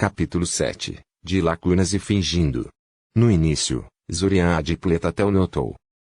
Capítulo 7. De lacunas e fingindo. No início, Zorian Adiplet até o notou.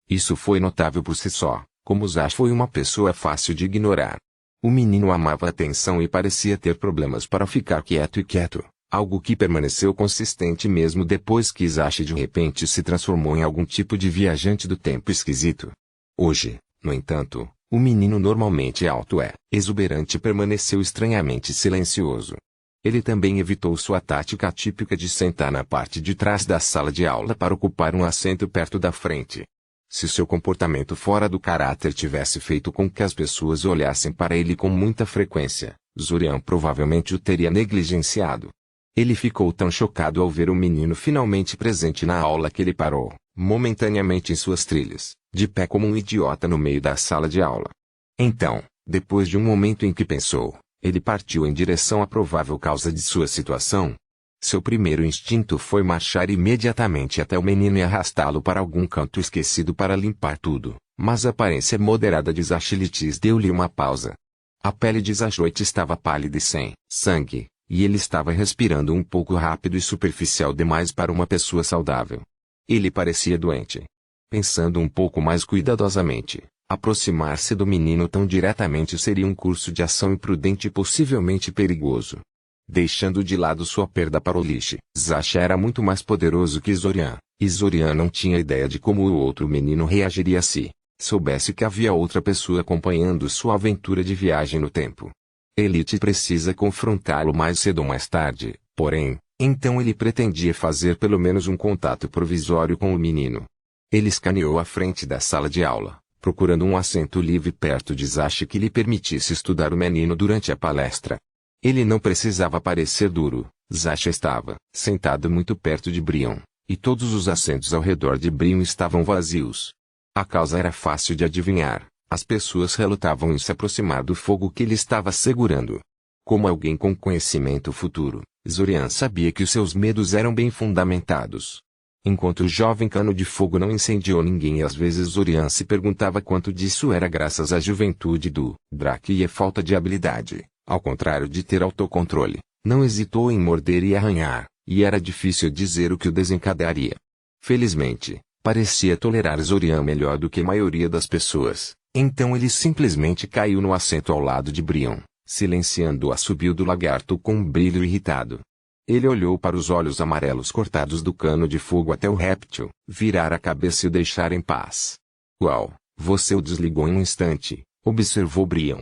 Isso foi notável por si só, como Zash foi uma pessoa fácil de ignorar. O menino amava atenção e parecia ter problemas para ficar quieto, algo que permaneceu consistente mesmo depois que Zash de repente se transformou em algum tipo de viajante do tempo esquisito. Hoje, no entanto, o menino normalmente alto e exuberante permaneceu estranhamente silencioso. Ele também evitou sua tática típica de sentar na parte de trás da sala de aula para ocupar um assento perto da frente. Se seu comportamento fora do caráter tivesse feito com que as pessoas olhassem para ele com muita frequência, Zorian provavelmente o teria negligenciado. Ele ficou tão chocado ao ver o menino finalmente presente na aula que ele parou, momentaneamente em suas trilhas, de pé como um idiota no meio da sala de aula. Então, depois de um momento em que pensou, ele partiu em direção à provável causa de sua situação. Seu primeiro instinto foi marchar imediatamente até o menino e arrastá-lo para algum canto esquecido para limpar tudo, mas a aparência moderada de Zachilitis deu-lhe uma pausa. A pele de Zachoit estava pálida e sem sangue, e ele estava respirando um pouco rápido e superficial demais para uma pessoa saudável. Ele parecia doente. Pensando um pouco mais cuidadosamente, aproximar-se do menino tão diretamente seria um curso de ação imprudente e possivelmente perigoso. Deixando de lado sua perda para o lixo, Zash era muito mais poderoso que Zorian, e Zorian não tinha ideia de como o outro menino reagiria se soubesse que havia outra pessoa acompanhando sua aventura de viagem no tempo. Elite precisa confrontá-lo mais cedo ou mais tarde, porém, então ele pretendia fazer pelo menos um contato provisório com o menino. Ele escaneou a frente da sala de aula, procurando um assento livre perto de Zash que lhe permitisse estudar o menino durante a palestra. Ele não precisava parecer duro, Zash estava sentado muito perto de Brion, e todos os assentos ao redor de Brion estavam vazios. A causa era fácil de adivinhar, as pessoas relutavam em se aproximar do fogo que ele estava segurando. Como alguém com conhecimento futuro, Zorian sabia que os seus medos eram bem fundamentados. Enquanto o jovem cano de fogo não incendiou ninguém e às vezes Zorian se perguntava quanto disso era graças à juventude do Drake e à falta de habilidade. Ao contrário de ter autocontrole, não hesitou em morder e arranhar, e era difícil dizer o que o desencadearia. Felizmente, parecia tolerar Zorian melhor do que a maioria das pessoas, então ele simplesmente caiu no assento ao lado de Brion, silenciando o assobio do lagarto com um brilho irritado. Ele olhou para os olhos amarelos cortados do cano de fogo até o réptil, virar a cabeça e o deixar em paz. Uau, você o desligou em um instante, observou Brion.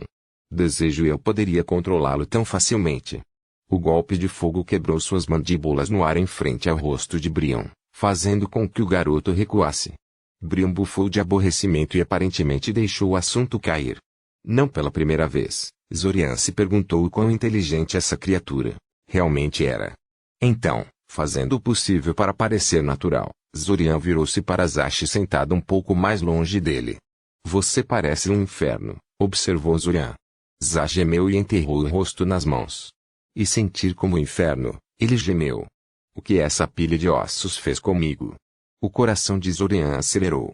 Desejo eu poderia controlá-lo tão facilmente. O golpe de fogo quebrou suas mandíbulas no ar em frente ao rosto de Brion, fazendo com que o garoto recuasse. Brion bufou de aborrecimento e aparentemente deixou o assunto cair. Não pela primeira vez, Zorian se perguntou o quão inteligente essa criatura realmente era. Então, fazendo o possível para parecer natural, Zorian virou-se para Zash sentado um pouco mais longe dele. Você parece um inferno, observou Zorian. Zash gemeu e enterrou o rosto nas mãos. E sentir como inferno, ele gemeu. O que essa pilha de ossos fez comigo? O coração de Zorian acelerou.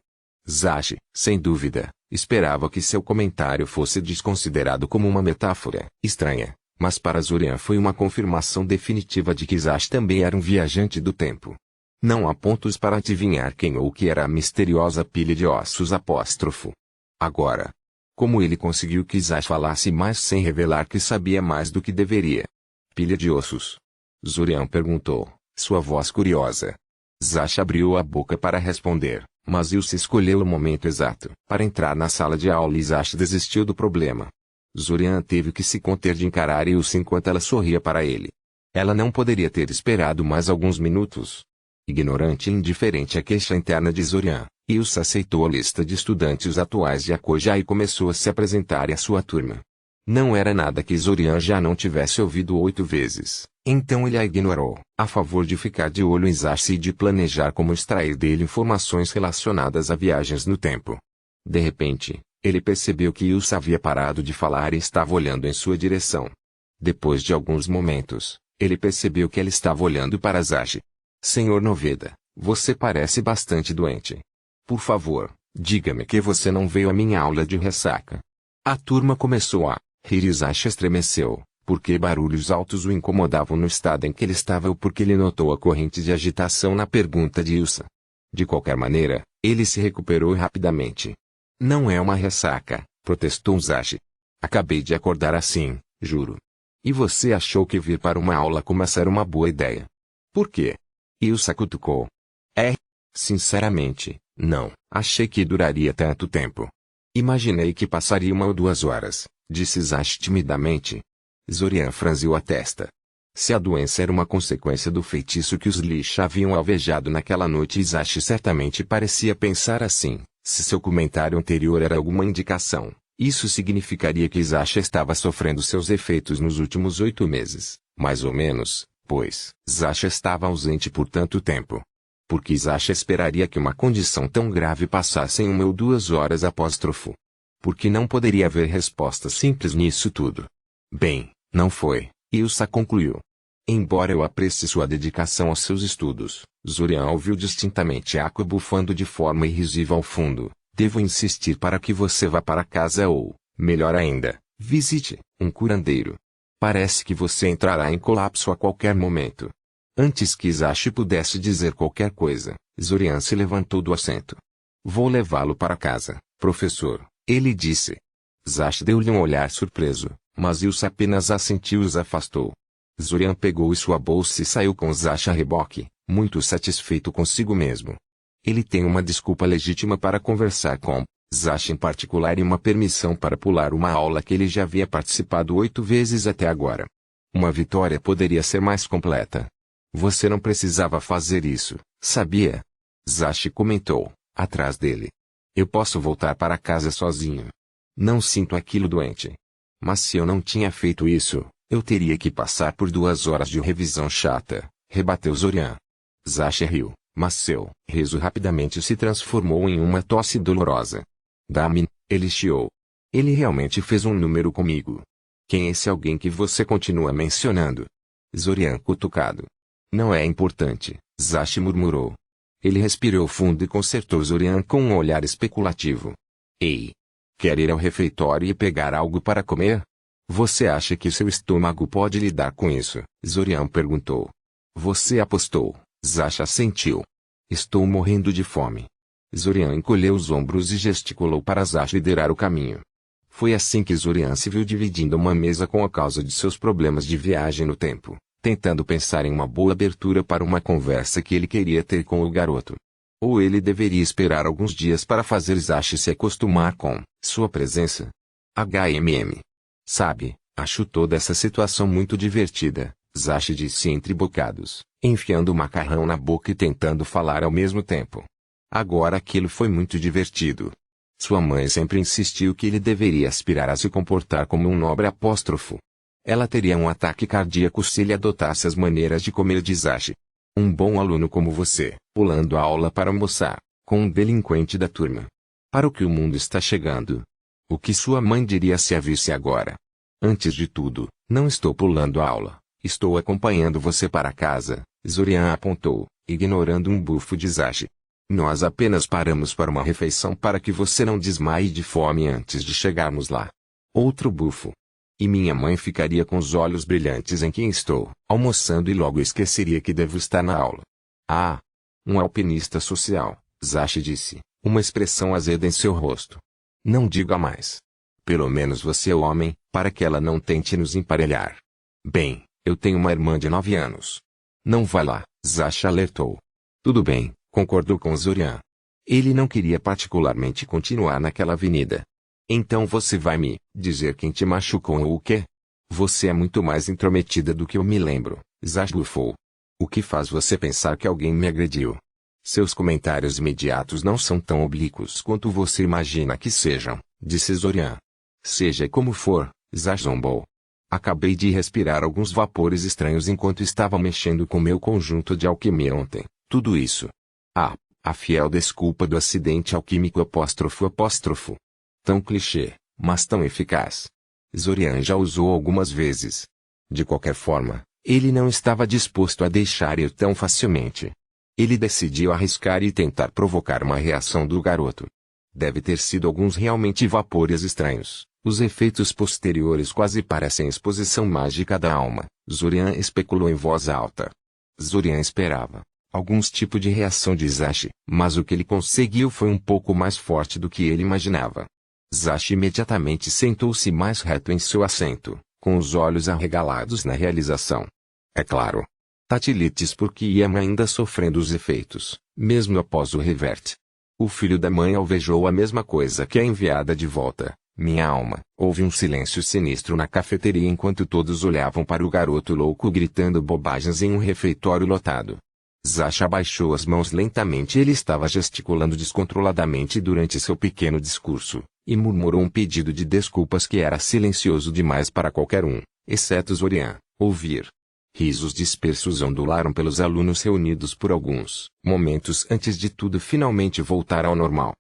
Zash, sem dúvida, esperava que seu comentário fosse desconsiderado como uma metáfora estranha, mas para Zorian foi uma confirmação definitiva de que Zash também era um viajante do tempo. Não há pontos para adivinhar quem ou o que era a misteriosa pilha de ossos apóstrofo. Agora, como ele conseguiu que Zash falasse mais sem revelar que sabia mais do que deveria? Pilha de ossos? Zorian perguntou, sua voz curiosa. Zash abriu a boca para responder, mas Ilse escolheu o momento exato para entrar na sala de aula e Zash desistiu do problema. Zorian teve que se conter de encarar Ilse enquanto ela sorria para ele. Ela não poderia ter esperado mais alguns minutos. Ignorante e indiferente à queixa interna de Zorian, Ilse aceitou a lista de estudantes atuais de Akoja e começou a se apresentar à sua turma. Não era nada que Zorian já não tivesse ouvido 8 vezes, então ele a ignorou, a favor de ficar de olho em Zash e de planejar como extrair dele informações relacionadas a viagens no tempo. De repente, ele percebeu que Ilse havia parado de falar e estava olhando em sua direção. Depois de alguns momentos, ele percebeu que ela estava olhando para Zash. Senhor Noveda, você parece bastante doente. Por favor, diga-me que você não veio à minha aula de ressaca. A turma começou a rir e Zash estremeceu, Porque barulhos altos o incomodavam no estado em que ele estava ou porque ele notou a corrente de agitação na pergunta de Ilsa. De qualquer maneira, ele se recuperou rapidamente. Não é uma ressaca, protestou Zashi. Acabei de acordar assim, juro. E você achou que vir para uma aula como essa era uma boa ideia? Por quê? Ilsa cutucou. Sinceramente, não, achei que duraria tanto tempo. Imaginei que passaria 1 ou 2 horas, disse Zashi timidamente. Zorian franziu a testa. Se a doença era uma consequência do feitiço que os Lish haviam alvejado naquela noite, Zashi certamente parecia pensar assim. Se seu comentário anterior era alguma indicação, isso significaria que Zashi estava sofrendo seus efeitos nos últimos 8 meses, mais ou menos, pois Zashi estava ausente por tanto tempo. Por que Zashi esperaria que uma condição tão grave passasse em 1 ou 2 horas apóstrofo? Porque não poderia haver resposta simples nisso tudo. Bem, não foi, Ilsa concluiu. Embora eu aprecie sua dedicação aos seus estudos, Zorian ouviu distintamente Aqua bufando de forma irrisível ao fundo. Devo insistir para que você vá para casa ou, melhor ainda, visite um curandeiro. Parece que você entrará em colapso a qualquer momento. Antes que Zashi pudesse dizer qualquer coisa, Zorian se levantou do assento. Vou levá-lo para casa, professor, ele disse. Zashi deu-lhe um olhar surpreso, mas Ilsa apenas assentiu e os afastou. Zorian pegou sua bolsa e saiu com Zashi a reboque, muito satisfeito consigo mesmo. Ele tem uma desculpa legítima para conversar com Zashi em particular e uma permissão para pular uma aula que ele já havia participado 8 vezes até agora. Uma vitória poderia ser mais completa. Você não precisava fazer isso, sabia? Zashi comentou, atrás dele. Eu posso voltar para casa sozinho. Não sinto aquilo doente. Mas se eu não tinha feito isso, eu teria que passar por 2 horas de revisão chata, rebateu Zorian. Zashi riu, mas seu riso rapidamente se transformou em uma tosse dolorosa. Dame, ele chiou. Ele realmente fez um número comigo. Quem é esse alguém que você continua mencionando? Zorian cutucado. Não é importante, Zashi murmurou. Ele respirou fundo e consertou Zorian com um olhar especulativo. Ei! Quer ir ao refeitório e pegar algo para comer? Você acha que seu estômago pode lidar com isso? Zorian perguntou. Você apostou, Zashi assentiu. Estou morrendo de fome. Zorian encolheu os ombros e gesticulou para Zashi liderar o caminho. Foi assim que Zorian se viu dividindo uma mesa com a causa de seus problemas de viagem no tempo, tentando pensar em uma boa abertura para uma conversa que ele queria ter com o garoto. Ou ele deveria esperar alguns dias para fazer Zashi se acostumar com sua presença. Sabe, acho toda essa situação muito divertida, Zashi disse entre bocados, enfiando o macarrão na boca e tentando falar ao mesmo tempo. Agora aquilo foi muito divertido. Sua mãe sempre insistiu que ele deveria aspirar a se comportar como um nobre apóstrofo. Ela teria um ataque cardíaco se ele adotasse as maneiras de comer de Zashi. Um bom aluno como você, pulando a aula para almoçar, com um delinquente da turma. Para o que o mundo está chegando. O que sua mãe diria se a visse agora? Antes de tudo, não estou pulando a aula, estou acompanhando você para casa, Zorian apontou, ignorando um bufo de Zashi. Nós apenas paramos para uma refeição para que você não desmaie de fome antes de chegarmos lá. Outro bufo. E minha mãe ficaria com os olhos brilhantes em quem estou, almoçando e logo esqueceria que devo estar na aula. Ah! Um alpinista social, Zashi disse, uma expressão azeda em seu rosto. Não diga mais. Pelo menos você é homem, para que ela não tente nos emparelhar. Bem, eu tenho uma irmã de 9 anos. Não vá lá, Zashi alertou. Tudo bem, concordou com Zorian. Ele não queria particularmente continuar naquela avenida. Então você vai me dizer quem te machucou ou o quê? Você é muito mais intrometida do que eu me lembro, Zashi bufou. O que faz você pensar que alguém me agrediu? Seus comentários imediatos não são tão oblíquos quanto você imagina que sejam, disse Zorian. Seja como for, Zashi zombou. Acabei de respirar alguns vapores estranhos enquanto estava mexendo com meu conjunto de alquimia ontem. Tudo isso. Ah, a fiel desculpa do acidente alquímico apóstrofo. Tão clichê, mas tão eficaz. Zorian já usou algumas vezes. De qualquer forma, ele não estava disposto a deixar ir tão facilmente. Ele decidiu arriscar e tentar provocar uma reação do garoto. Deve ter sido alguns realmente vapores estranhos, Os efeitos posteriores quase parecem exposição mágica da alma, Zorian especulou em voz alta. Zorian esperava alguns tipo de reação de Zashi, mas o que ele conseguiu foi um pouco mais forte do que ele imaginava. Zashi imediatamente sentou-se mais reto em seu assento, com os olhos arregalados na realização. É claro. Tatilites porque Yama ainda sofrendo os efeitos, mesmo após o reverte. O filho da mãe alvejou a mesma coisa que a enviada de volta. Minha alma. Houve um silêncio sinistro na cafeteria enquanto todos olhavam para o garoto louco gritando bobagens em um refeitório lotado. Zashi abaixou as mãos lentamente. Ele estava gesticulando descontroladamente durante seu pequeno discurso, e murmurou um pedido de desculpas que era silencioso demais para qualquer um, exceto Zorian, ouvir. Risos dispersos ondularam pelos alunos reunidos por alguns momentos antes de tudo finalmente voltar ao normal.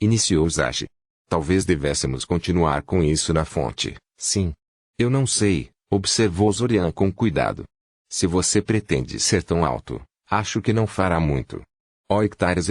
Iniciou Zashi. Talvez devêssemos continuar com isso na fonte, sim. Eu não sei, observou Zorian com cuidado. Se você pretende ser tão alto, acho que não fará muito. Oh, hectares,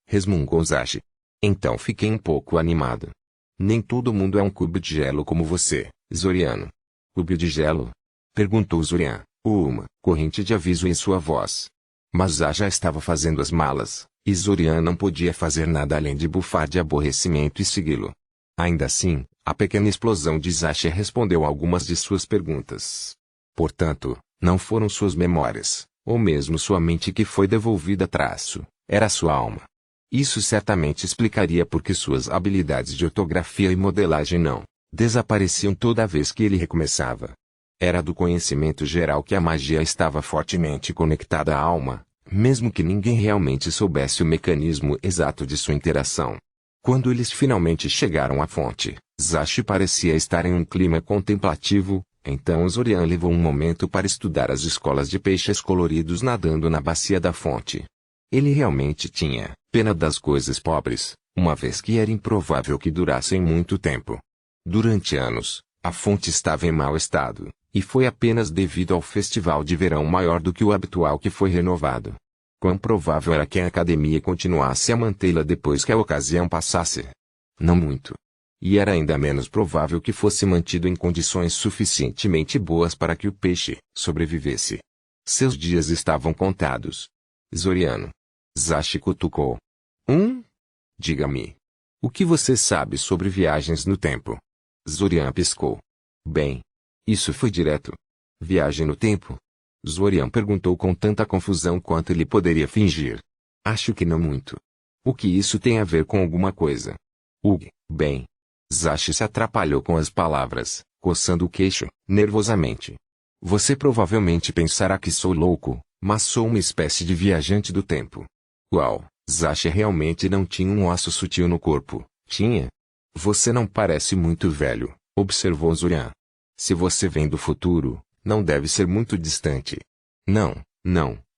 resmungou Zashi. Então fiquei um pouco animado. Nem todo mundo é um cubo de gelo como você, Zoriano. Cubo de gelo? Perguntou Zorian, uma corrente de aviso em sua voz. Mas já estava fazendo as malas, e Zorian não podia fazer nada além de bufar de aborrecimento e segui-lo. Ainda assim, a pequena explosão de Zashi respondeu algumas de suas perguntas. Portanto, não foram suas memórias, ou mesmo sua mente que foi devolvida era sua alma. Isso certamente explicaria por que suas habilidades de ortografia e modelagem não desapareciam toda vez que ele recomeçava. Era do conhecimento geral que a magia estava fortemente conectada à alma, mesmo que ninguém realmente soubesse o mecanismo exato de sua interação. Quando eles finalmente chegaram à fonte, Zashi parecia estar em um clima contemplativo, então Zorian levou um momento para estudar as escolas de peixes coloridos nadando na bacia da fonte. Ele realmente tinha pena das coisas pobres, uma vez que era improvável que durassem muito tempo. Durante anos, a fonte estava em mau estado, e foi apenas devido ao festival de verão maior do que o habitual que foi renovado. Quão provável era que a academia continuasse a mantê-la depois que a ocasião passasse? Não muito. E era ainda menos provável que fosse mantido em condições suficientemente boas para que o peixe sobrevivesse. Seus dias estavam contados. Zoriano. Zashi cutucou. Diga-me. O que você sabe sobre viagens no tempo? Zorian piscou. Bem. Isso foi direto. Viagem no tempo? Zorian perguntou com tanta confusão quanto ele poderia fingir. Acho que não muito. O que isso tem a ver com alguma coisa? Bem. Zashi se atrapalhou com as palavras, coçando o queixo, nervosamente. Você provavelmente pensará que sou louco, mas sou uma espécie de viajante do tempo. Uau, Zashi realmente não tinha um osso sutil no corpo, tinha? Você não parece muito velho, observou Zorian. Se você vem do futuro, não deve ser muito distante. Não,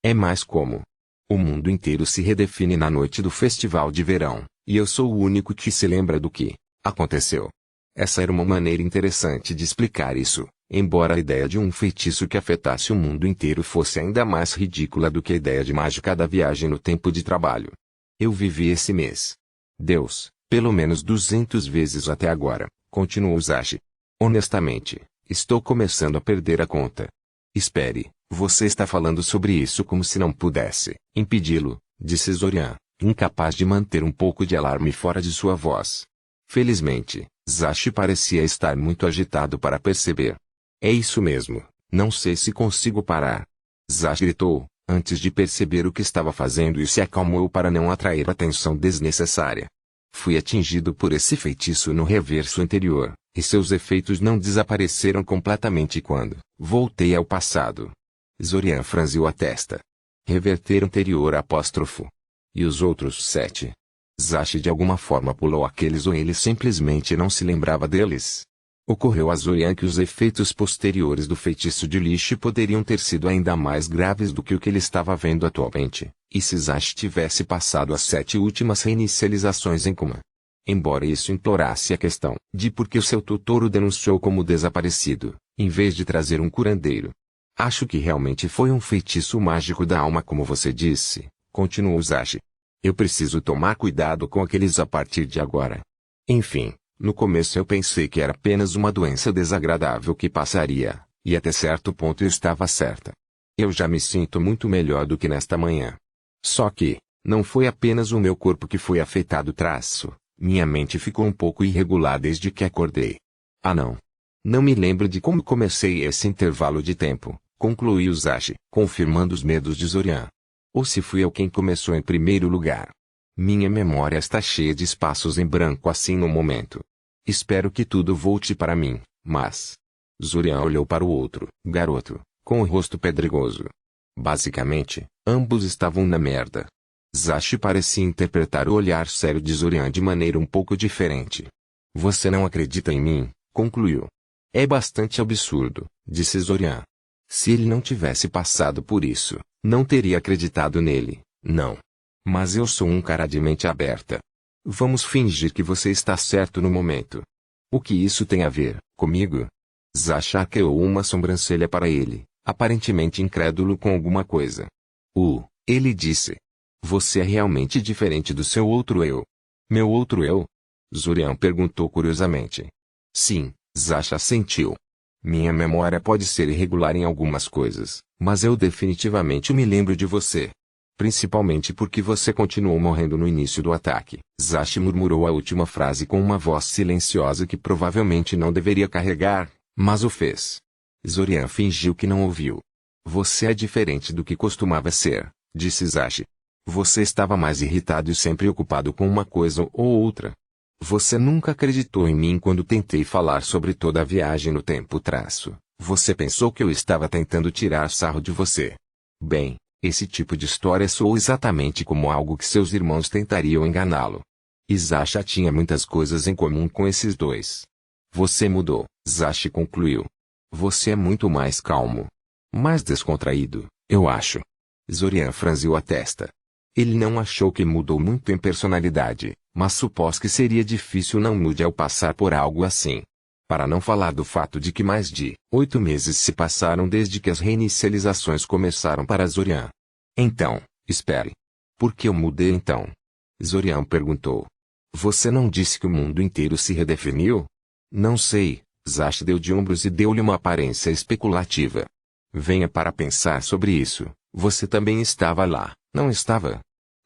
é mais como. O mundo inteiro se redefine na noite do festival de verão, e eu sou o único que se lembra do que aconteceu. Essa era uma maneira interessante de explicar isso, embora a ideia de um feitiço que afetasse o mundo inteiro fosse ainda mais ridícula do que a ideia de mágica da viagem no tempo de trabalho. Eu vivi esse mês. Deus, pelo menos 200 vezes até agora, continuou Zashi. Honestamente, estou começando a perder a conta. Espere, você está falando sobre isso como se não pudesse impedi-lo, disse Zorian, incapaz de manter um pouco de alarme fora de sua voz. Felizmente, Zashi parecia estar muito agitado para perceber. É isso mesmo, não sei se consigo parar. Zashi gritou, antes de perceber o que estava fazendo e se acalmou para não atrair atenção desnecessária. Fui atingido por esse feitiço no reverso anterior, e seus efeitos não desapareceram completamente quando voltei ao passado. Zorian franziu a testa. Reverter anterior apóstrofo. E os outros 7? Zashi de alguma forma pulou aqueles ou ele simplesmente não se lembrava deles. Ocorreu a Zorian que os efeitos posteriores do feitiço de lixo poderiam ter sido ainda mais graves do que o que ele estava vendo atualmente, e se Zashi tivesse passado as 7 últimas reinicializações em coma. Embora isso implorasse a questão de por que o seu tutor o denunciou como desaparecido, em vez de trazer um curandeiro. Acho que realmente foi um feitiço mágico da alma como você disse, continuou Zashi. Eu preciso tomar cuidado com aqueles a partir de agora. Enfim, No começo eu pensei que era apenas uma doença desagradável que passaria, e até certo ponto eu estava certa. Eu já me sinto muito melhor do que nesta manhã. Só que, não foi apenas o meu corpo que foi afetado minha mente ficou um pouco irregular desde que acordei. Ah não. Não me lembro de como comecei esse intervalo de tempo, concluiu Zashi, confirmando os medos de Zorian. Ou se fui eu quem começou em primeiro lugar. Minha memória está cheia de espaços em branco assim no momento. Espero que tudo volte para mim, mas... Zorian olhou para o outro garoto, com o rosto pedregoso. Basicamente, ambos estavam na merda. Zashi parecia interpretar o olhar sério de Zorian de maneira um pouco diferente. Você não acredita em mim, concluiu. É bastante absurdo, disse Zorian. Se ele não tivesse passado por isso, não teria acreditado nele, não. Mas eu sou um cara de mente aberta. Vamos fingir que você está certo no momento. O que isso tem a ver comigo? Zashi arqueou uma sobrancelha para ele, aparentemente incrédulo com alguma coisa. Ele disse. Você é realmente diferente do seu outro eu. Meu outro eu? Zorian perguntou curiosamente. Sim, Zashi assentiu. Minha memória pode ser irregular em algumas coisas, mas eu definitivamente me lembro de você. Principalmente porque você continuou morrendo no início do ataque. Zashi murmurou a última frase com uma voz silenciosa que provavelmente não deveria carregar, mas o fez. Zorian fingiu que não ouviu. Você é diferente do que costumava ser, disse Zashi. Você estava mais irritado e sempre ocupado com uma coisa ou outra. Você nunca acreditou em mim quando tentei falar sobre toda a viagem no tempo. Você pensou que eu estava tentando tirar sarro de você. Bem, esse tipo de história soou exatamente como algo que seus irmãos tentariam enganá-lo. Zashi tinha muitas coisas em comum com esses dois. Você mudou, Zashi concluiu. Você é muito mais calmo. Mais descontraído, eu acho. Zorian franziu a testa. Ele não achou que mudou muito em personalidade, mas supôs que seria difícil não mude ao passar por algo assim. Para não falar do fato de que mais de 8 meses se passaram desde que as reinicializações começaram para Zorian. Então, espere. Por que eu mudei então? Zorian perguntou. Você não disse que o mundo inteiro se redefiniu? Não sei, Zashi deu de ombros e deu-lhe uma aparência especulativa. Venha para pensar sobre isso, você também estava lá, não estava?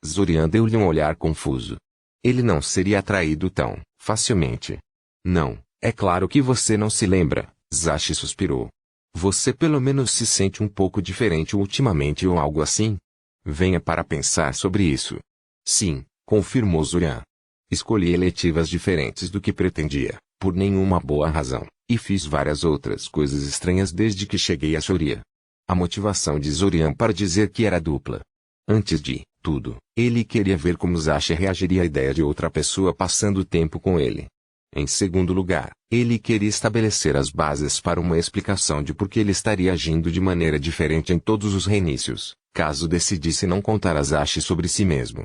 Zorian deu-lhe um olhar confuso. Ele não seria atraído tão facilmente. Não, é claro que você não se lembra, Zashi suspirou. Você pelo menos se sente um pouco diferente ultimamente ou algo assim? Venha para pensar sobre isso. Sim, confirmou Zorian. Escolhi eletivas diferentes do que pretendia, por nenhuma boa razão, e fiz várias outras coisas estranhas desde que cheguei a Shoria. A motivação de Zorian para dizer que era dupla. Antes de tudo, ele queria ver como Zashi reagiria à ideia de outra pessoa passando tempo com ele. Em segundo lugar, ele queria estabelecer as bases para uma explicação de por que ele estaria agindo de maneira diferente em todos os reinícios, caso decidisse não contar a Zashi sobre si mesmo.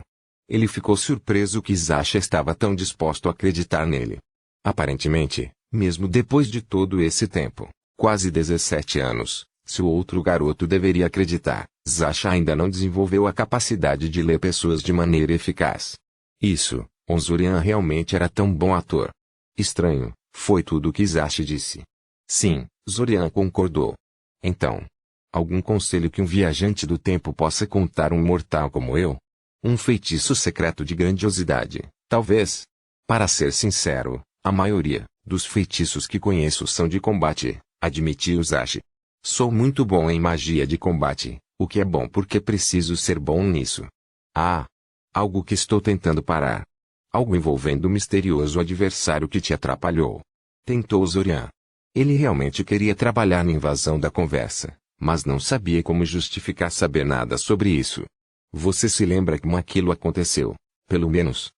Ele ficou surpreso que Zashi estava tão disposto a acreditar nele. Aparentemente, mesmo depois de todo esse tempo, quase 17 anos, se o outro garoto deveria acreditar, Zashi ainda não desenvolveu a capacidade de ler pessoas de maneira eficaz. Isso, Zorian realmente era tão bom ator. Estranho, foi tudo o que Zashi disse. Sim, Zorian concordou. Então, algum conselho que um viajante do tempo possa contar a um mortal como eu? Um feitiço secreto de grandiosidade, talvez. Para ser sincero, a maioria dos feitiços que conheço são de combate, admitiu Zashi. Sou muito bom em magia de combate, o que é bom porque preciso ser bom nisso. Ah! Algo que estou tentando parar. Algo envolvendo o misterioso adversário que te atrapalhou. Tentou Zorian. Ele realmente queria trabalhar na invasão da conversa, mas não sabia como justificar saber nada sobre isso. Você se lembra como aquilo aconteceu? Pelo menos.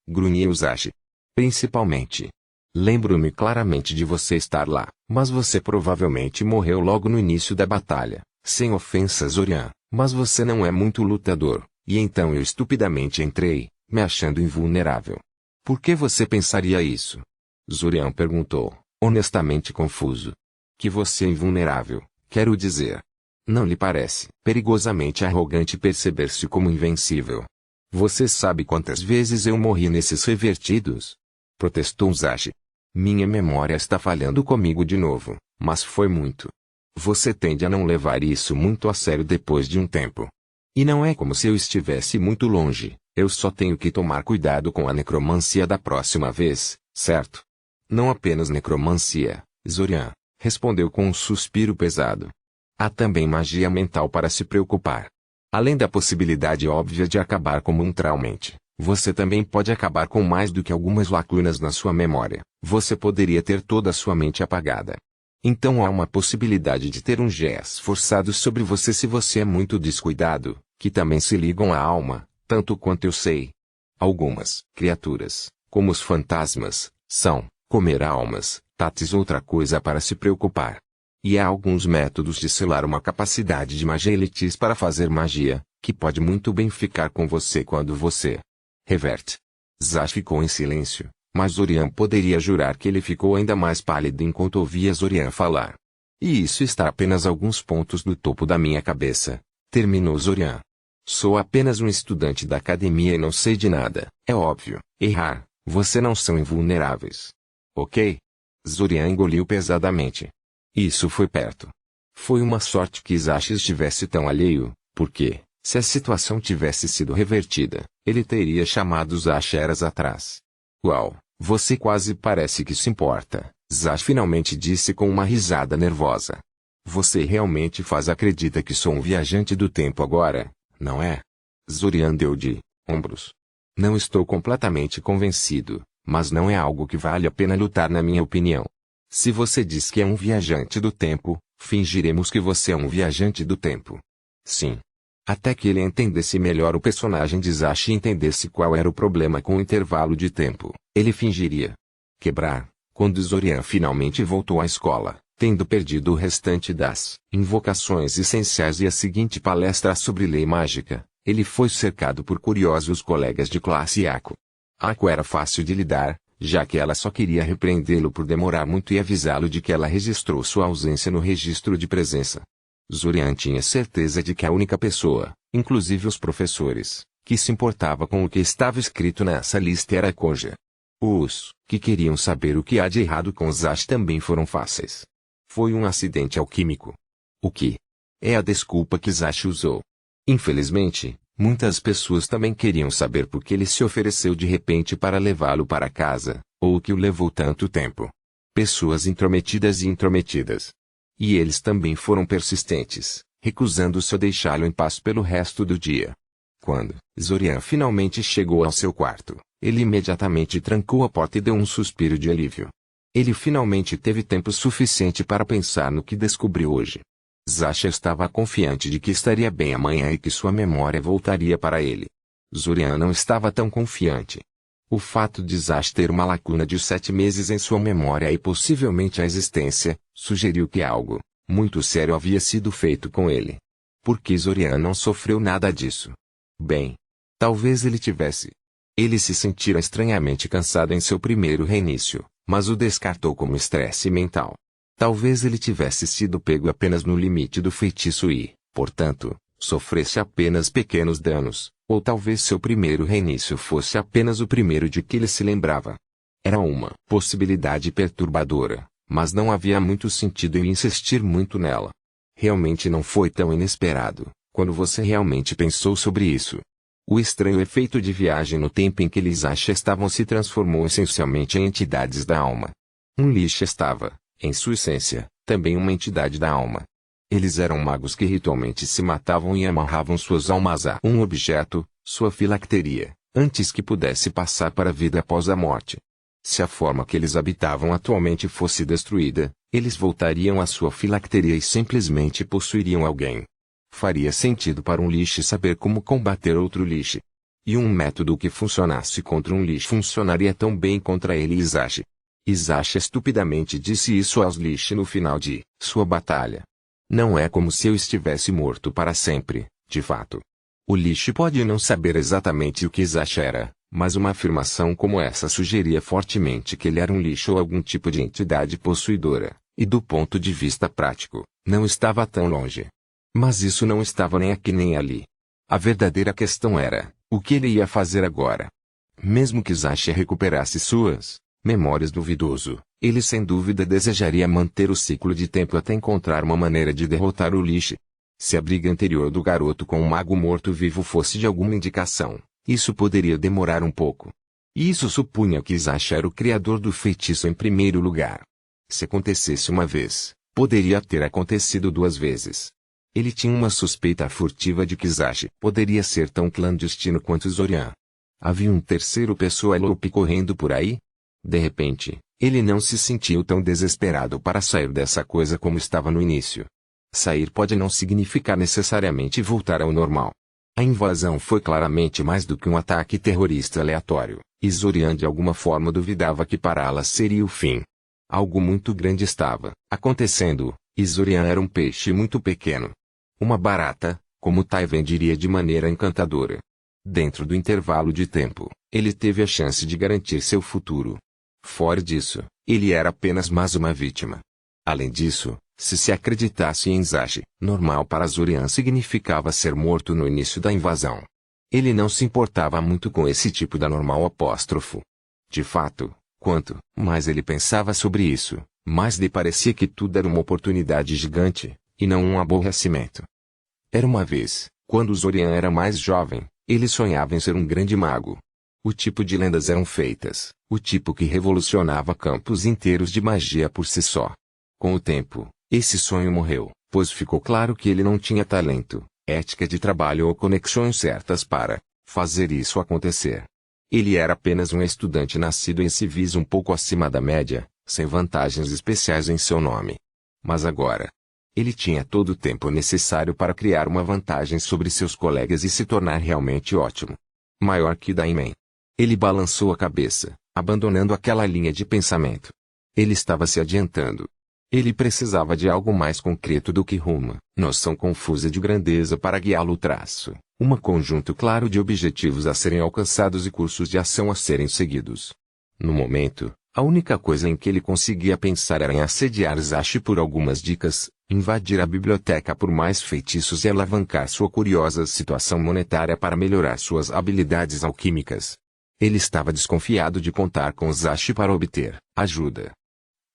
Grunhiu Zashi. Principalmente. Lembro-me claramente de você estar lá, mas você provavelmente morreu logo no início da batalha. Sem ofensa Zorian, mas você não é muito lutador, e então eu estupidamente entrei, me achando invulnerável. Por que você pensaria isso? Zorian perguntou, honestamente confuso. Que você é invulnerável, quero dizer. Não lhe parece perigosamente arrogante perceber-se como invencível? Você sabe quantas vezes eu morri nesses revertidos? protestou Zashi. Minha memória está falhando comigo de novo, mas foi muito. Você tende a não levar isso muito a sério depois de um tempo. E não é como se eu estivesse muito longe, eu só tenho que tomar cuidado com a necromancia da próxima vez, certo? Não apenas necromancia, Zorian, respondeu com um suspiro pesado. Há também magia mental para se preocupar. Além da possibilidade óbvia de acabar comum-traumente, você também pode acabar com mais do que algumas lacunas na sua memória. Você poderia ter toda a sua mente apagada. Então há uma possibilidade de ter um gés forçado sobre você se você é muito descuidado, que também se ligam à alma, tanto quanto eu sei. Algumas criaturas, como os fantasmas, são, comer almas, tatis outra coisa para se preocupar. E há alguns métodos de selar uma capacidade de magia elitis para fazer magia, que pode muito bem ficar com você quando você reverte. Zash ficou em silêncio, mas Zorian poderia jurar que ele ficou ainda mais pálido enquanto ouvia Zorian falar. E isso está apenas alguns pontos do topo da minha cabeça, terminou Zorian. Sou apenas um estudante da academia e não sei de nada. É óbvio, errar, você não são invulneráveis. Ok? Zorian engoliu pesadamente. Isso foi perto. Foi uma sorte que Zashi estivesse tão alheio, porque, se a situação tivesse sido revertida, ele teria chamado Zashi eras atrás. Uau, você quase parece que se importa, Zashi finalmente disse com uma risada nervosa. Você realmente acredita que sou um viajante do tempo agora, não é? Zorian deu de ombros. Não estou completamente convencido, mas não é algo que vale a pena lutar na minha opinião. Se você diz que é um viajante do tempo, fingiremos que você é um viajante do tempo. Sim. Até que ele entendesse melhor o personagem de Zashi e entendesse qual era o problema com o intervalo de tempo, ele fingiria quebrar. Quando Zorian finalmente voltou à escola, tendo perdido o restante das invocações essenciais e a seguinte palestra sobre lei mágica, ele foi cercado por curiosos colegas de classe Ako. Ako era fácil de lidar, já que ela só queria repreendê-lo por demorar muito e avisá-lo de que ela registrou sua ausência no registro de presença. Zorian tinha certeza de que a única pessoa, inclusive os professores, que se importava com o que estava escrito nessa lista era Koja. Os que queriam saber o que há de errado com Zashi também foram fáceis. Foi um acidente alquímico. O que é a desculpa que Zashi usou. Infelizmente, muitas pessoas também queriam saber por que ele se ofereceu de repente para levá-lo para casa, ou o que o levou tanto tempo. Pessoas intrometidas e intrometidas. E eles também foram persistentes, recusando-se a deixá-lo em paz pelo resto do dia. Quando Zorian finalmente chegou ao seu quarto, ele imediatamente trancou a porta e deu um suspiro de alívio. Ele finalmente teve tempo suficiente para pensar no que descobriu hoje. Zashi estava confiante de que estaria bem amanhã e que sua memória voltaria para ele. Zorian não estava tão confiante. O fato de Zashi ter uma lacuna de 7 meses em sua memória e possivelmente a existência, sugeriu que algo muito sério havia sido feito com ele. Por que Zorian não sofreu nada disso? Bem, talvez ele tivesse. Ele se sentira estranhamente cansado em seu primeiro reinício, mas o descartou como estresse mental. Talvez ele tivesse sido pego apenas no limite do feitiço e, portanto, sofresse apenas pequenos danos, ou talvez seu primeiro reinício fosse apenas o primeiro de que ele se lembrava. Era uma possibilidade perturbadora, mas não havia muito sentido em insistir muito nela. Realmente não foi tão inesperado, quando você realmente pensou sobre isso. O estranho efeito de viagem no tempo em que eles estavam se transformou essencialmente em entidades da alma. Um lixo estava, em sua essência, também uma entidade da alma. Eles eram magos que ritualmente se matavam e amarravam suas almas a um objeto, sua filacteria, antes que pudesse passar para a vida após a morte. Se a forma que eles habitavam atualmente fosse destruída, eles voltariam à sua filacteria e simplesmente possuiriam alguém. Faria sentido para um lixo saber como combater outro lixo. E um método que funcionasse contra um lixo funcionaria tão bem contra ele e Zashi. Zashi estupidamente disse isso aos lixos no final de sua batalha. Não é como se eu estivesse morto para sempre, de fato. O lixo pode não saber exatamente o que Zashi era, mas uma afirmação como essa sugeria fortemente que ele era um lixo ou algum tipo de entidade possuidora, e do ponto de vista prático, não estava tão longe. Mas isso não estava nem aqui nem ali. A verdadeira questão era, o que ele ia fazer agora? Mesmo que Zashi recuperasse suas Memórias duvidoso, ele sem dúvida desejaria manter o ciclo de tempo até encontrar uma maneira de derrotar o Lich. Se a briga anterior do garoto com o mago morto-vivo fosse de alguma indicação, isso poderia demorar um pouco. E isso supunha que Zashi era o criador do feitiço em primeiro lugar. Se acontecesse uma vez, poderia ter acontecido 2 vezes. Ele tinha uma suspeita furtiva de que Zashi poderia ser tão clandestino quanto Zorian. Havia um terceiro pessoa louca correndo por aí? De repente, ele não se sentiu tão desesperado para sair dessa coisa como estava no início. Sair pode não significar necessariamente voltar ao normal. A invasão foi claramente mais do que um ataque terrorista aleatório, e Zorian de alguma forma duvidava que pará-la seria o fim. Algo muito grande estava acontecendo, e Zorian era um peixe muito pequeno. Uma barata, como Taiven diria de maneira encantadora. Dentro do intervalo de tempo, ele teve a chance de garantir seu futuro. Fora disso, ele era apenas mais uma vítima. Além disso, se acreditasse em Zashi, normal para Zorian significava ser morto no início da invasão. Ele não se importava muito com esse tipo de normal apóstrofo. De fato, quanto mais ele pensava sobre isso, mais lhe parecia que tudo era uma oportunidade gigante, e não um aborrecimento. Era uma vez, quando Zorian era mais jovem, ele sonhava em ser um grande mago. O tipo de lendas eram feitas, o tipo que revolucionava campos inteiros de magia por si só. Com o tempo, esse sonho morreu, pois ficou claro que ele não tinha talento, ética de trabalho ou conexões certas para fazer isso acontecer. Ele era apenas um estudante nascido em civis um pouco acima da média, sem vantagens especiais em seu nome. Mas agora, ele tinha todo o tempo necessário para criar uma vantagem sobre seus colegas e se tornar realmente ótimo. Maior que Daimon. Ele balançou a cabeça, abandonando aquela linha de pensamento. Ele estava se adiantando. Ele precisava de algo mais concreto do que uma noção confusa de grandeza para guiá-lo traço, um conjunto claro de objetivos a serem alcançados e cursos de ação a serem seguidos. No momento, a única coisa em que ele conseguia pensar era em assediar Zashi por algumas dicas, invadir a biblioteca por mais feitiços e alavancar sua curiosa situação monetária para melhorar suas habilidades alquímicas. Ele estava desconfiado de contar com Zashi para obter ajuda.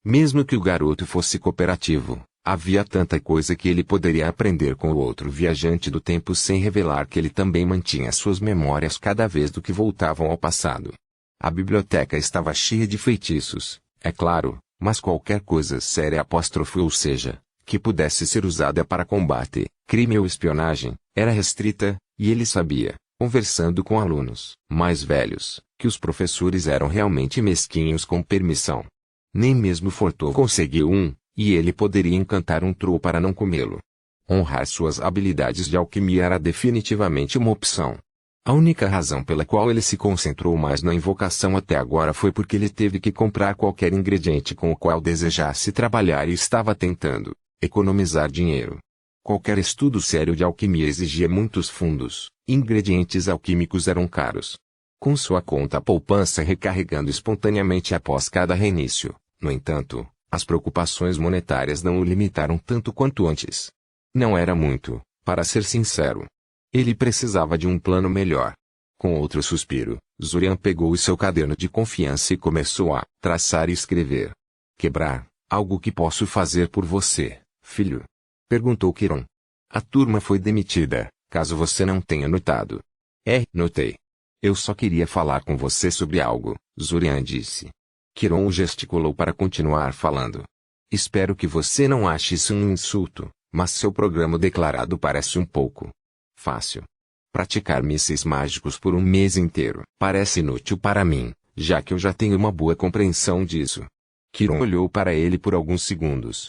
Mesmo que o garoto fosse cooperativo, havia tanta coisa que ele poderia aprender com o outro viajante do tempo sem revelar que ele também mantinha suas memórias cada vez do que voltavam ao passado. A biblioteca estava cheia de feitiços, é claro, mas qualquer coisa séria apóstrofo ou seja, que pudesse ser usada para combate, crime ou espionagem, era restrita, e ele sabia, conversando com alunos mais velhos, que os professores eram realmente mesquinhos com permissão. Nem mesmo Fortô conseguiu um, e ele poderia encantar um troll para não comê-lo. Honrar suas habilidades de alquimia era definitivamente uma opção. A única razão pela qual ele se concentrou mais na invocação até agora foi porque ele teve que comprar qualquer ingrediente com o qual desejasse trabalhar e estava tentando economizar dinheiro. Qualquer estudo sério de alquimia exigia muitos fundos, ingredientes alquímicos eram caros. Com sua conta poupança recarregando espontaneamente após cada reinício, no entanto, as preocupações monetárias não o limitaram tanto quanto antes. Não era muito, para ser sincero. Ele precisava de um plano melhor. Com outro suspiro, Zorian pegou o seu caderno de confiança e começou a traçar e escrever. Quebrar, algo que posso fazer por você, filho? Perguntou Kiron. A turma foi demitida, caso você não tenha notado. Notei. Eu só queria falar com você sobre algo, Zorian disse. Kiron o gesticulou para continuar falando. Espero que você não ache isso um insulto, mas seu programa declarado parece um pouco fácil. Praticar mísseis mágicos por um mês inteiro parece inútil para mim, já que eu já tenho uma boa compreensão disso. Kiron olhou para ele por alguns segundos.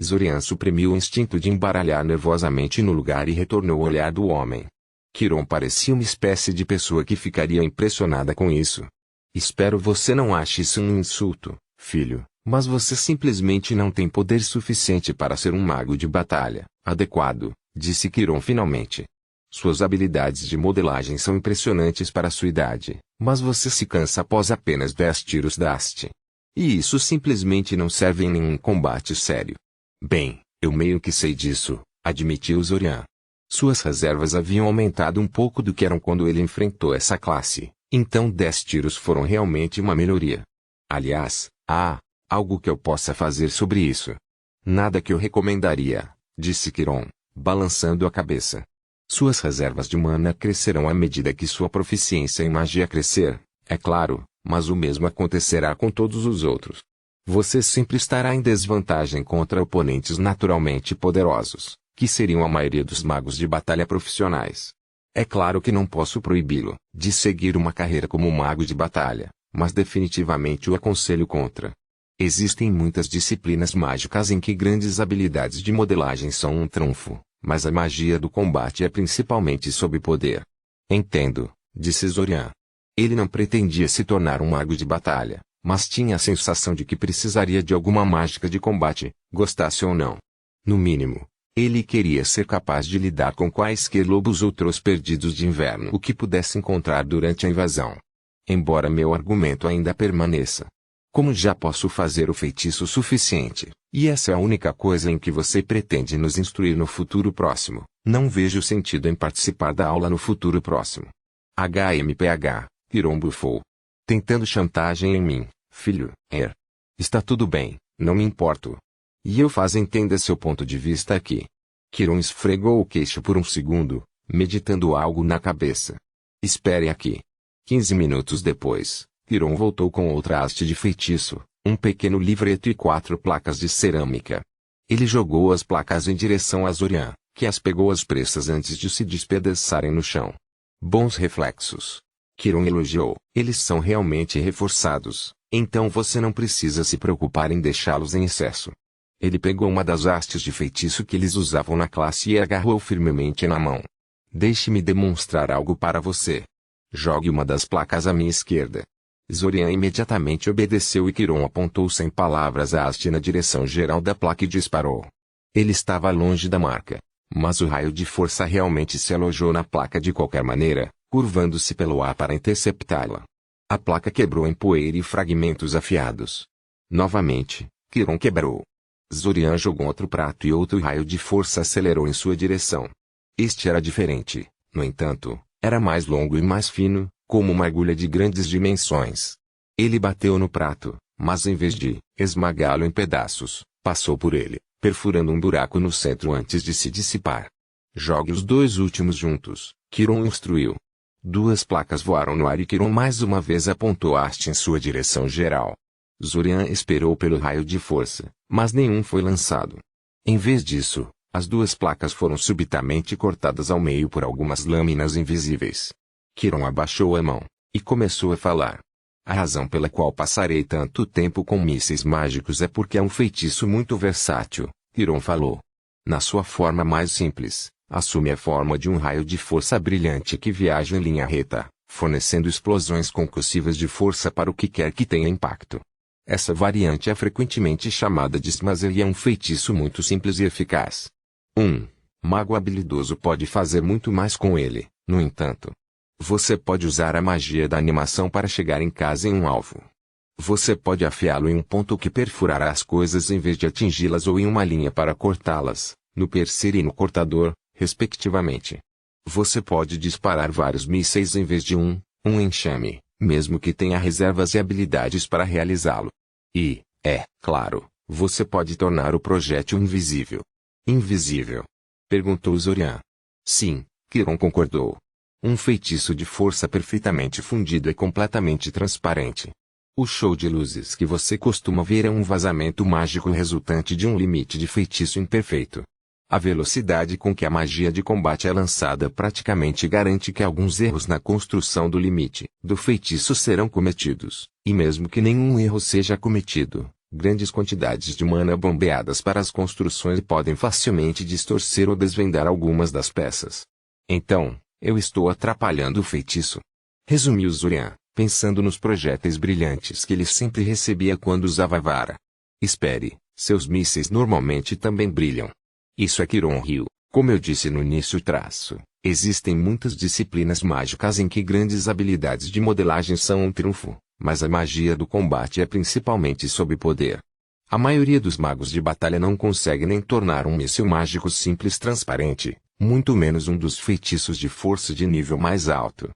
Zorian suprimiu o instinto de embaralhar nervosamente no lugar e retornou o olhar do homem. Kiron parecia uma espécie de pessoa que ficaria impressionada com isso. Espero você não ache isso um insulto, filho, mas você simplesmente não tem poder suficiente para ser um mago de batalha adequado, disse Kiron finalmente. Suas habilidades de modelagem são impressionantes para sua idade, mas você se cansa após apenas 10 tiros da haste. E isso simplesmente não serve em nenhum combate sério. Bem, eu meio que sei disso, admitiu Zorian. Suas reservas haviam aumentado um pouco do que eram quando ele enfrentou essa classe, então 10 tiros foram realmente uma melhoria. Aliás, há algo que eu possa fazer sobre isso. Nada que eu recomendaria, disse Quiron, balançando a cabeça. Suas reservas de mana crescerão à medida que sua proficiência em magia crescer, é claro, mas o mesmo acontecerá com todos os outros. Você sempre estará em desvantagem contra oponentes naturalmente poderosos, que seriam a maioria dos magos de batalha profissionais. É claro que não posso proibi-lo de seguir uma carreira como mago de batalha, mas definitivamente o aconselho contra. Existem muitas disciplinas mágicas em que grandes habilidades de modelagem são um trunfo, mas a magia do combate é principalmente sob poder. Entendo, disse Zorian. Ele não pretendia se tornar um mago de batalha, mas tinha a sensação de que precisaria de alguma mágica de combate, gostasse ou não. No mínimo, ele queria ser capaz de lidar com quaisquer lobos ou trolls perdidos de inverno o que pudesse encontrar durante a invasão. Embora meu argumento ainda permaneça. Como já posso fazer o feitiço suficiente, e essa é a única coisa em que você pretende nos instruir no futuro próximo, não vejo sentido em participar da aula no futuro próximo. HMPH, Quiron bufou. Tentando chantagem em mim, filho, Está tudo bem, não me importo. E eu entenda seu ponto de vista aqui. Quiron esfregou o queixo por um segundo, meditando algo na cabeça. Espere aqui. 15 minutos depois, Quiron voltou com outra haste de feitiço, um pequeno livreto e 4 placas de cerâmica. Ele jogou as placas em direção a Zorian, que as pegou às pressas antes de se despedaçarem no chão. Bons reflexos. Quiron elogiou. Eles são realmente reforçados, então você não precisa se preocupar em deixá-los em excesso. Ele pegou uma das hastes de feitiço que eles usavam na classe e agarrou firmemente na mão. Deixe-me demonstrar algo para você. Jogue uma das placas à minha esquerda. Zorian imediatamente obedeceu e Quiron apontou sem palavras a haste na direção geral da placa e disparou. Ele estava longe da marca, mas o raio de força realmente se alojou na placa de qualquer maneira, curvando-se pelo ar para interceptá-la. A placa quebrou em poeira e fragmentos afiados. Novamente, Quiron quebrou. Zorian jogou outro prato e outro raio de força acelerou em sua direção. Este era diferente, no entanto, era mais longo e mais fino, como uma agulha de grandes dimensões. Ele bateu no prato, mas em vez de esmagá-lo em pedaços, passou por ele, perfurando um buraco no centro antes de se dissipar. Jogue os dois últimos juntos, Quiron instruiu. 2 placas voaram no ar e Quiron mais uma vez apontou a haste em sua direção geral. Zorian esperou pelo raio de força, mas nenhum foi lançado. Em vez disso, as 2 placas foram subitamente cortadas ao meio por algumas lâminas invisíveis. Quiron abaixou a mão e começou a falar. A razão pela qual passarei tanto tempo com mísseis mágicos é porque é um feitiço muito versátil, Quiron falou. Na sua forma mais simples, assume a forma de um raio de força brilhante que viaja em linha reta, fornecendo explosões concussivas de força para o que quer que tenha impacto. Essa variante é frequentemente chamada de Smazer e é um feitiço muito simples e eficaz. Um mago habilidoso pode fazer muito mais com ele, no entanto. Você pode usar a magia da animação para chegar em casa em um alvo. Você pode afiá-lo em um ponto que perfurará as coisas em vez de atingi-las ou em uma linha para cortá-las, no piercer e no cortador, respectivamente. Você pode disparar vários mísseis em vez de um enxame, mesmo que tenha reservas e habilidades para realizá-lo. E, é claro, você pode tornar o projétil invisível. Invisível? Perguntou Zorian. Sim, Quiron concordou. Um feitiço de força perfeitamente fundido é completamente transparente. O show de luzes que você costuma ver é um vazamento mágico resultante de um limite de feitiço imperfeito. A velocidade com que a magia de combate é lançada praticamente garante que alguns erros na construção do limite do feitiço serão cometidos, e mesmo que nenhum erro seja cometido, grandes quantidades de mana bombeadas para as construções podem facilmente distorcer ou desvendar algumas das peças. Então, eu estou atrapalhando o feitiço. Resumiu Zorian, pensando nos projéteis brilhantes que ele sempre recebia quando usava a vara. Espere, seus mísseis normalmente também brilham. Isso é Quiron riu. Como eu disse no início existem muitas disciplinas mágicas em que grandes habilidades de modelagem são um trunfo, mas a magia do combate é principalmente sob poder. A maioria dos magos de batalha não consegue nem tornar um míssil mágico simples transparente, muito menos um dos feitiços de força de nível mais alto.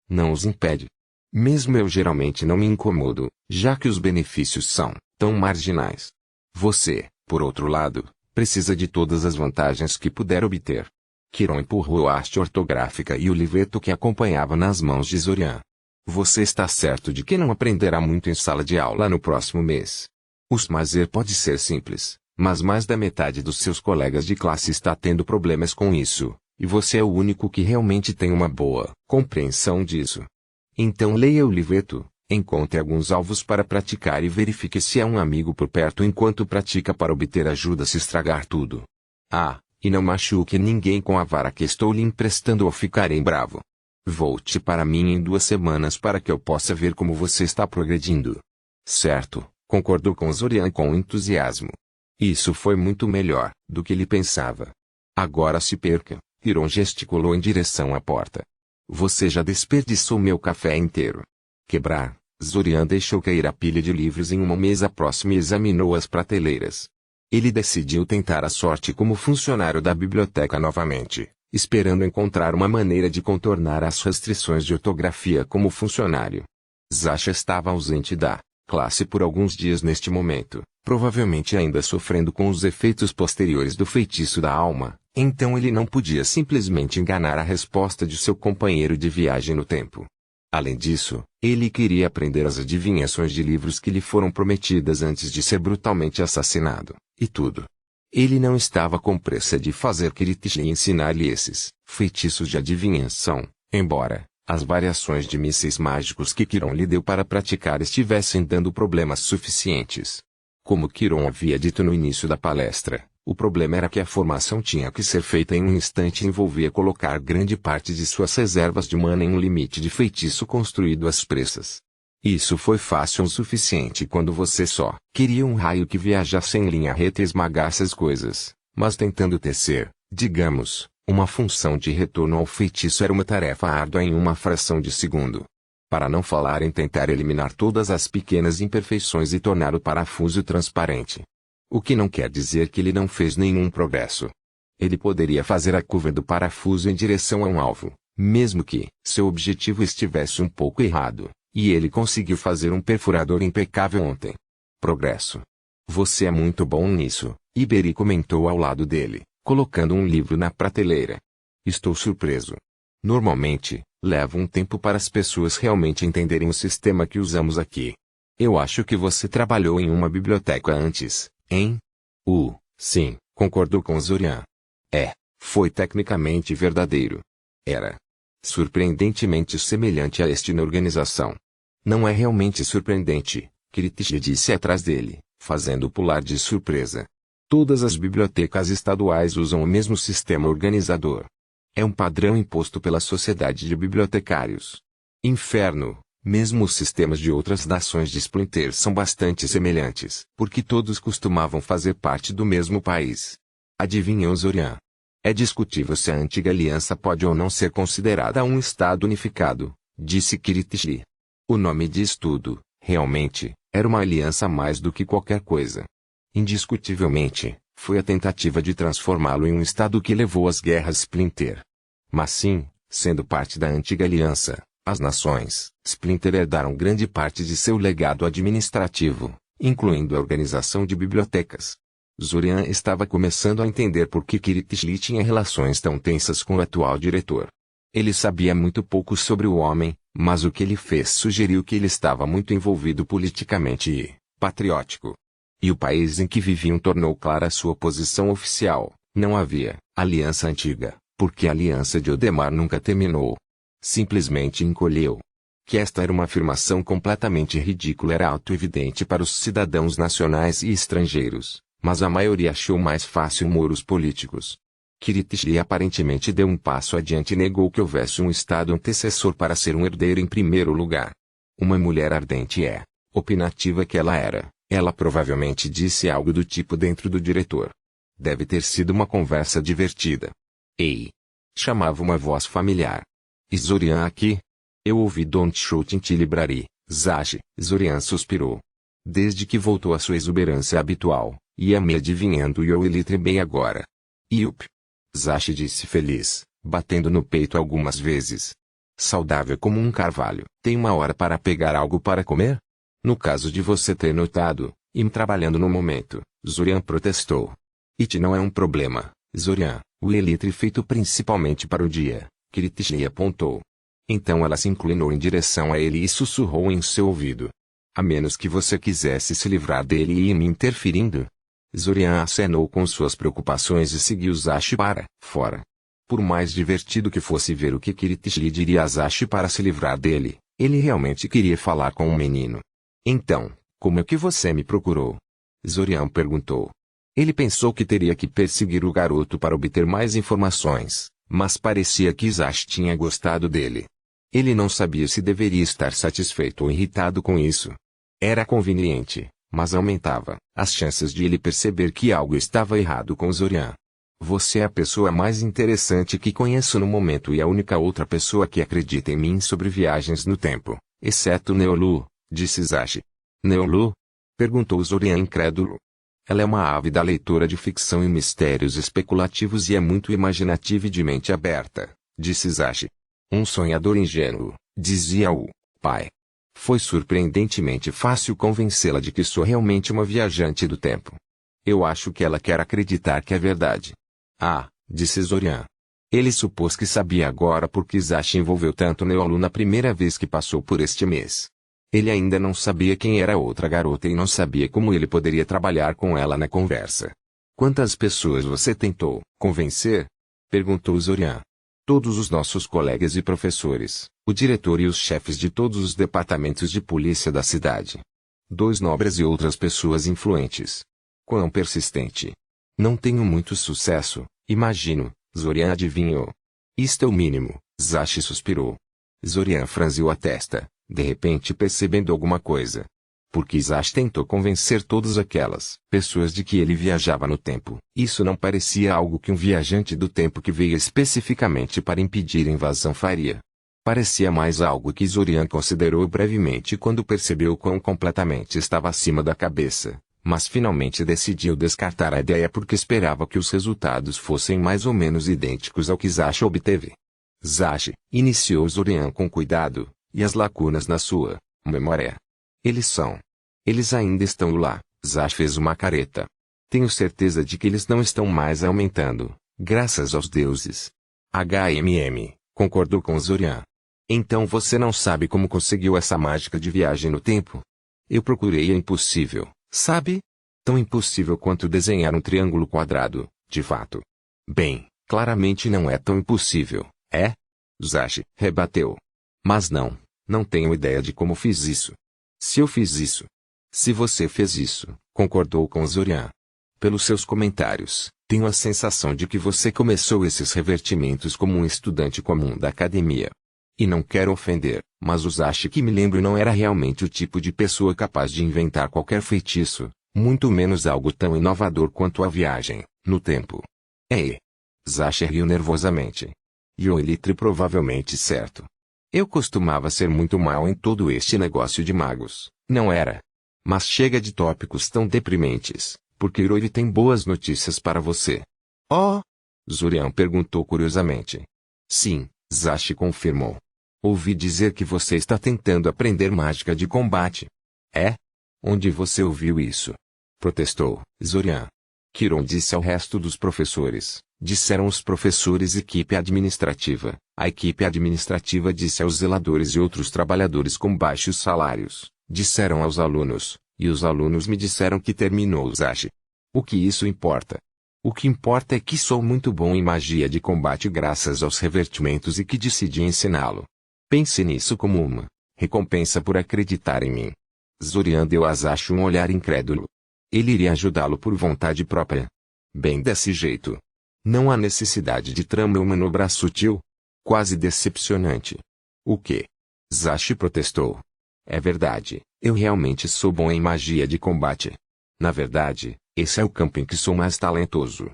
Não os impede. Mesmo eu geralmente não me incomodo, já que os benefícios são tão marginais. Você, por outro lado, precisa de todas as vantagens que puder obter. Quiron empurrou a haste ortográfica e o livreto que acompanhava nas mãos de Zorian. Você está certo de que não aprenderá muito em sala de aula no próximo mês. O Smazer pode ser simples, mas mais da metade dos seus colegas de classe está tendo problemas com isso, e você é o único que realmente tem uma boa compreensão disso. Então leia o livreto, encontre alguns alvos para praticar e verifique se há um amigo por perto enquanto pratica para obter ajuda se estragar tudo. E não machuque ninguém com a vara que estou lhe emprestando ou ficarei bravo. Volte para mim em 2 semanas para que eu possa ver como você está progredindo. Certo, concordou com Zorian com entusiasmo. Isso foi muito melhor do que ele pensava. Agora se perca, Quiron gesticulou em direção à porta. Você já desperdiçou meu café inteiro. Quebrar, Zorian deixou cair a pilha de livros em uma mesa próxima e examinou as prateleiras. Ele decidiu tentar a sorte como funcionário da biblioteca novamente, esperando encontrar uma maneira de contornar as restrições de ortografia como funcionário. Zasha estava ausente da classe por alguns dias neste momento, provavelmente ainda sofrendo com os efeitos posteriores do feitiço da alma, então ele não podia simplesmente enganar a resposta de seu companheiro de viagem no tempo. Além disso, ele queria aprender as adivinhações de livros que lhe foram prometidas antes de ser brutalmente assassinado, e tudo. Ele não estava com pressa de fazer Kiritich lhe ensinar-lhe esses feitiços de adivinhação, embora as variações de mísseis mágicos que Quiron lhe deu para praticar estivessem dando problemas suficientes. Como Quiron havia dito no início da palestra, o problema era que a formação tinha que ser feita em um instante e envolvia colocar grande parte de suas reservas de mana em um limite de feitiço construído às pressas. Isso foi fácil o suficiente quando você só queria um raio que viajasse em linha reta e esmagasse as coisas, mas tentando tecer, digamos, uma função de retorno ao feitiço era uma tarefa árdua em uma fração de segundo. Para não falar em tentar eliminar todas as pequenas imperfeições e tornar o parafuso transparente. O que não quer dizer que ele não fez nenhum progresso. Ele poderia fazer a curva do parafuso em direção a um alvo, mesmo que seu objetivo estivesse um pouco errado, e ele conseguiu fazer um perfurador impecável ontem. Progresso. Você é muito bom nisso, Iberi comentou ao lado dele, colocando um livro na prateleira. Estou surpreso. Normalmente, leva um tempo para as pessoas realmente entenderem o sistema que usamos aqui. Eu acho que você trabalhou em uma biblioteca antes, hein? Sim, concordou com Zorian. Foi tecnicamente verdadeiro. Era surpreendentemente semelhante a este na organização. Não é realmente surpreendente, Kiritich disse atrás dele, fazendo pular de surpresa. Todas as bibliotecas estaduais usam o mesmo sistema organizador. É um padrão imposto pela Sociedade de Bibliotecários. Inferno, mesmo os sistemas de outras nações de Splinter são bastante semelhantes, porque todos costumavam fazer parte do mesmo país. Adivinhou Zorian. É discutível se a antiga aliança pode ou não ser considerada um estado unificado, disse Kiritich. O nome diz tudo, realmente, era uma aliança mais do que qualquer coisa. Indiscutivelmente, foi a tentativa de transformá-lo em um estado que levou às guerras Splinter. Mas sim, sendo parte da antiga aliança, as nações Splinter herdaram grande parte de seu legado administrativo, incluindo a organização de bibliotecas. Zorian estava começando a entender por que Kiritich tinha relações tão tensas com o atual diretor. Ele sabia muito pouco sobre o homem, mas o que ele fez sugeriu que ele estava muito envolvido politicamente e patriótico. E o país em que viviam tornou clara sua posição oficial. Não havia aliança antiga, porque a aliança de Odemar nunca terminou. Simplesmente encolheu. Que esta era uma afirmação completamente ridícula era auto-evidente para os cidadãos nacionais e estrangeiros, mas a maioria achou mais fácil muros políticos. Kiritich aparentemente deu um passo adiante e negou que houvesse um estado antecessor para ser um herdeiro em primeiro lugar. Uma mulher ardente opinativa que ela era. Ela provavelmente disse algo do tipo dentro do diretor. Deve ter sido uma conversa divertida. Ei! Chamava uma voz familiar. E Zorian aqui? Eu ouvi Don't Shoot in Library, Zashi. Zorian suspirou. Desde que voltou à sua exuberância habitual, ia me adivinhando e eu litre bem agora. Yup. Zashi disse feliz, batendo no peito algumas vezes. saudável como um carvalho. Tem uma hora para pegar algo para comer? No caso de você ter notado, e me trabalhando no momento, Zorian protestou. It não é um problema, Zorian, o elitre feito principalmente para o dia, Kiritishli apontou. Então ela se inclinou em direção a ele e sussurrou em seu ouvido. A menos que você quisesse se livrar dele e ir me interferindo. Zorian acenou com suas preocupações e seguiu Zashi para fora. Por mais divertido que fosse ver o que Kiritishli diria a Zashi para se livrar dele, ele realmente queria falar com o menino. Então, como é que você me procurou? Zorian perguntou. Ele pensou que teria que perseguir o garoto para obter mais informações, mas parecia que Zashi tinha gostado dele. Ele não sabia se deveria estar satisfeito ou irritado com isso. Era conveniente, mas aumentava as chances de ele perceber que algo estava errado com Zorian. Você é a pessoa mais interessante que conheço no momento e a única outra pessoa que acredita em mim sobre viagens no tempo, exceto Neolu, disse Zashi. Neolu? Perguntou Zorian incrédulo. Ela é uma ávida leitora de ficção e mistérios especulativos e é muito imaginativa e de mente aberta, disse Zashi. Um sonhador ingênuo, dizia o pai. Foi surpreendentemente fácil convencê-la de que sou realmente uma viajante do tempo. Eu acho que ela quer acreditar que é verdade. Ah, disse Zorian. Ele supôs que sabia agora porque Zashi envolveu tanto Neolu na primeira vez que passou por este mês. Ele ainda não sabia quem era a outra garota e não sabia como ele poderia trabalhar com ela na conversa. Quantas pessoas você tentou convencer? Perguntou Zorian. Todos os nossos colegas e professores, o diretor e os chefes de todos os departamentos de polícia da cidade. 2 nobres e outras pessoas influentes. Quão persistente. Não tenho muito sucesso, imagino, Zorian adivinhou. Isto é o mínimo, Zashi suspirou. Zorian franziu a testa, de repente percebendo alguma coisa. Porque Zashi tentou convencer todas aquelas pessoas de que ele viajava no tempo. Isso não parecia algo que um viajante do tempo que veio especificamente para impedir a invasão faria. Parecia mais algo que Zorian considerou brevemente quando percebeu quão completamente estava acima da cabeça, mas finalmente decidiu descartar a ideia porque esperava que os resultados fossem mais ou menos idênticos ao que Zashi obteve. Zashi, iniciou Zorian com cuidado, e as lacunas na sua memória. Eles ainda estão lá, Zashi fez uma careta. Tenho certeza de que eles não estão mais aumentando, graças aos deuses. Concordou com Zorian. Então você não sabe como conseguiu essa mágica de viagem no tempo? Eu procurei e é impossível, sabe? Tão impossível quanto desenhar um triângulo quadrado, de fato. Bem, claramente não é tão impossível, é? Zashi rebateu. Mas não tenho ideia de como fiz isso. Se eu fiz isso. Se você fez isso, concordou com Zorian. Pelos seus comentários, tenho a sensação de que você começou esses revertimentos como um estudante comum da academia. E não quero ofender, mas o Zashi que me lembro não era realmente o tipo de pessoa capaz de inventar qualquer feitiço, muito menos algo tão inovador quanto a viagem no tempo. É. Zashi riu nervosamente. E o Elitre provavelmente certo. Eu costumava ser muito mal em todo este negócio de magos, não era? Mas chega de tópicos tão deprimentes, porque Hiroiri tem boas notícias para você. Oh? Zorian perguntou curiosamente. Sim, Zashi confirmou. Ouvi dizer que você está tentando aprender mágica de combate. É? Onde você ouviu isso? Protestou Zorian. Kiron disse ao resto dos professores. Disseram os professores e equipe administrativa. A equipe administrativa disse aos zeladores e outros trabalhadores com baixos salários. Disseram aos alunos, e os alunos me disseram que terminou Zashi. O que isso importa? O que importa é que sou muito bom em magia de combate graças aos revertimentos e que decidi ensiná-lo. Pense nisso como uma recompensa por acreditar em mim. Zorian deu a Zashi um olhar incrédulo. Ele iria ajudá-lo por vontade própria. Bem desse jeito. Não há necessidade de trama ou manobra sutil. Quase decepcionante. O quê? Zashi protestou. É verdade, eu realmente sou bom em magia de combate. Na verdade, esse é o campo em que sou mais talentoso.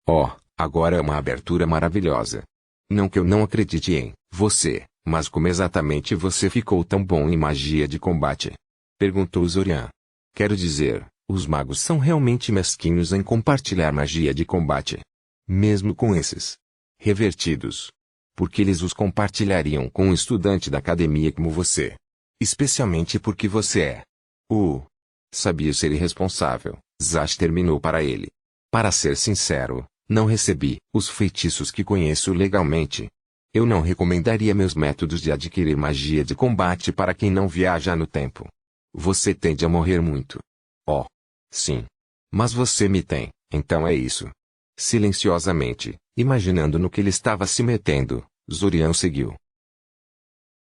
Oh, agora é uma abertura maravilhosa. Não que eu não acredite em você, mas como exatamente você ficou tão bom em magia de combate? Perguntou Zorian. Quero dizer, os magos são realmente mesquinhos em compartilhar magia de combate. Mesmo com esses revertidos. Porque eles os compartilhariam com um estudante da academia como você. Especialmente porque você é. Sabia ser irresponsável, Zash terminou para ele. Para ser sincero, não recebi os feitiços que conheço legalmente. Eu não recomendaria meus métodos de adquirir magia de combate para quem não viaja no tempo. Você tende a morrer muito. Oh. Sim. Mas você me tem, então é isso. Silenciosamente, imaginando no que ele estava se metendo, Zorian seguiu.